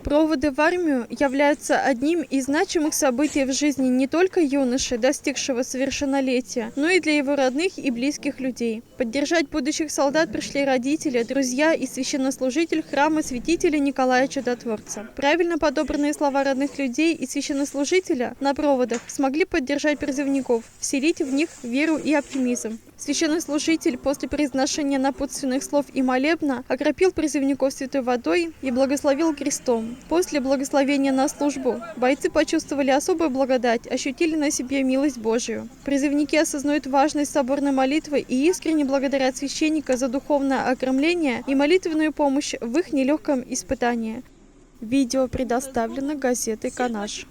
Проводы в армию являются одним из значимых событий в жизни не только юноши, достигшего совершеннолетия, но и для его родных и близких людей. Поддержать будущих солдат пришли родители, друзья и священнослужитель храма святителя Николая Чудотворца. Правильно подобранные слова родных людей и священнослужителя на проводах смогли поддержать призывников, вселить в них веру и оптимизм. Священнослужитель после произношения напутственных слов и молебна окропил призывников святой водой и благословил крестом. После благословения на службу бойцы почувствовали особую благодать, ощутили на себе милость Божию. Призывники осознают важность соборной молитвы и искренне благодарят священника за духовное окромление и молитвенную помощь в их нелегком испытании. Видео предоставлено газетой «Канаш».